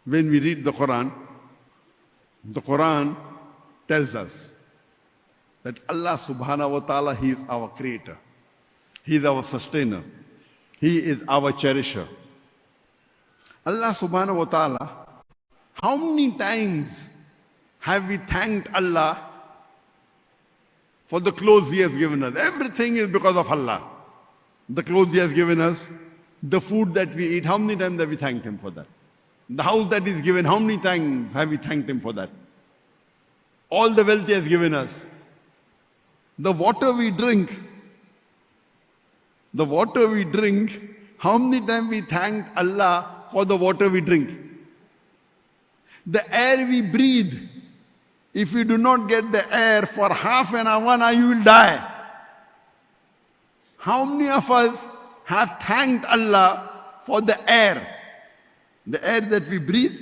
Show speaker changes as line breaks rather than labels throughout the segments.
when we read the Quran tells us that Allah subhanahu wa ta'ala, He is our creator. He is our sustainer. He is our cherisher. Allah subhanahu wa ta'ala, how many times have we thanked Allah for the clothes He has given us? Everything is because of Allah. The clothes He has given us, the food that we eat, how many times have we thanked Him for that? The house that He's given, how many times have we thanked Him for that? All the wealth He has given us. The water we drink, how many times we thanked Allah for the water we drink? The air we breathe, if you do not get the air for half an hour, 1 hour, you will die. How many of us have thanked Allah for the air that we breathe,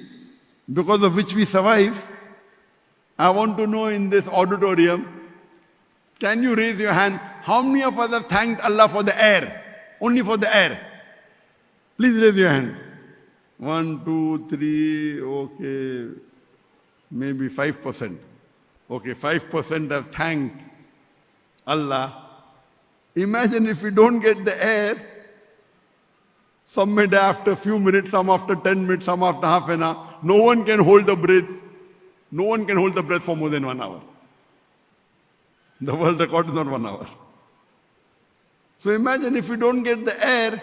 because of which we survive? I want to know in this auditorium, can you raise your hand? How many of us have thanked Allah for the air? Only for the air. Please raise your hand. 1, 2, 3, okay. Maybe 5%. Okay, 5% have thanked Allah. Imagine if we don't get the air, some may die after a few minutes, some after 10 minutes, some after half an hour. No one can hold the breath. No one can hold the breath for more than 1 hour. The world record is not 1 hour. So imagine if we don't get the air,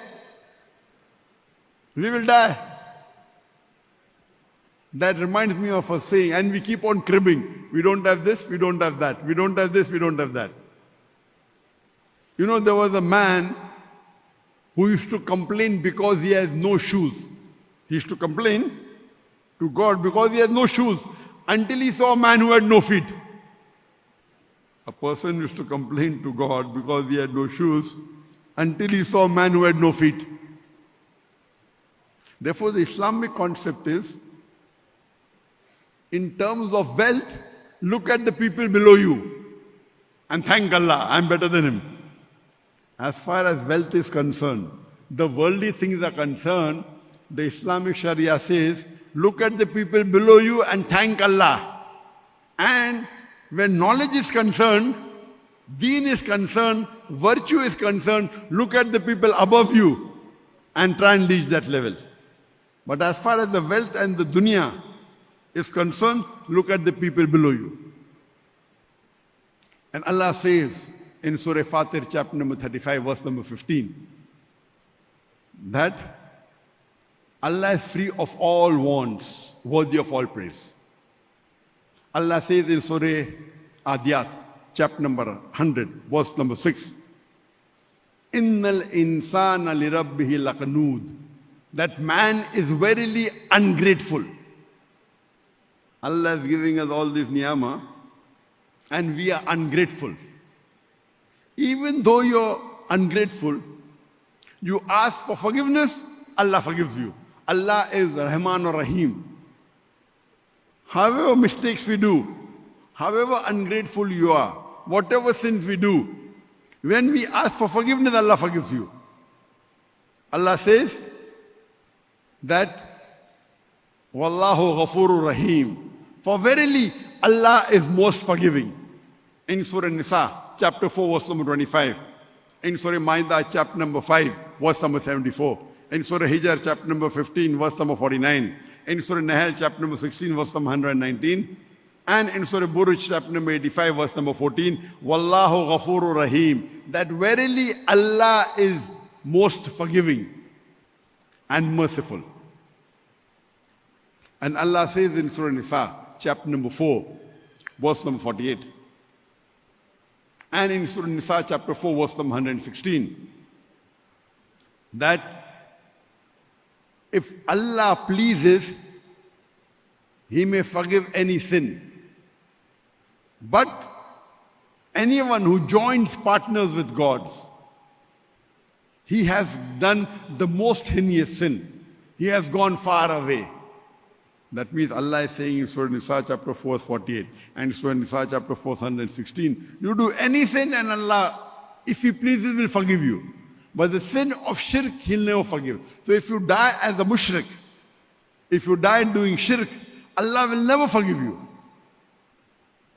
we will die. That reminds me of a saying, and we keep on cribbing. We don't have this, we don't have that. We don't have this, we don't have that. You know, there was a man who used to complain because he has no shoes. He used to complain to God because he has no shoes, until he saw a man who had no feet. A person used to complain to God because he had no shoes, until he saw a man who had no feet. Therefore, the Islamic concept is, in terms of wealth, look at the people below you and thank Allah, I'm better than him. As far as wealth is concerned, the worldly things are concerned, the Islamic Sharia says, look at the people below you and thank Allah. And when knowledge is concerned, deen is concerned, virtue is concerned, look at the people above you and try and reach that level. But as far as the wealth and the dunya is concerned, look at the people below you. And Allah says in Surah Fatir, chapter number 35, verse number 15, that Allah is free of all wants, worthy of all praise. Allah says in Surah Adiyat, chapter number 100, verse number 6, Innal insana li rabbihi laqanud, that man is verily ungrateful. Allah is giving us all this niyama, and we are ungrateful. Even though you're ungrateful, you ask for forgiveness, Allah forgives you. Allah is Rahman or Rahim. However mistakes we do, however ungrateful you are, whatever sins we do, when we ask for forgiveness, Allah forgives you. Allah says that, Wallahu Ghafurur Rahim. For verily, Allah is most forgiving. In Surah Nisa, chapter 4, verse number 25. In Surah Ma'idah, chapter number 5, verse number 74. In Surah Hijr, chapter number 15, verse number 49. In Surah Nahl, chapter number 16, verse number 119. And in Surah Buruj, chapter number 85, verse number 14. Wallahu Ghafurur Rahim. That verily Allah is most forgiving and merciful. And Allah says in Surah Nisa, chapter number 4, verse number 48. And in Surah Nisa, chapter 4, verse number 116, that if Allah pleases, He may forgive any sin. But anyone who joins partners with God, he has done the most heinous sin. He has gone far away. That means Allah is saying in Surah Nisa chapter 4, 48 and Surah Nisa chapter 4, 116, you do any sin and Allah, if He pleases, will forgive you. But the sin of shirk, He'll never forgive. So if you die as a mushrik, If you die doing shirk, Allah will never forgive you.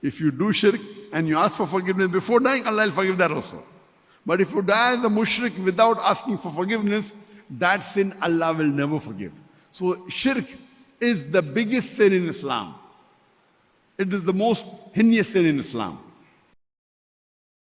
If you do shirk and you ask for forgiveness before dying, Allah will forgive that also. But if you die as a mushrik without asking for forgiveness, that sin Allah will never forgive. So shirk is the biggest sin in Islam. It is the most heinous sin in Islam.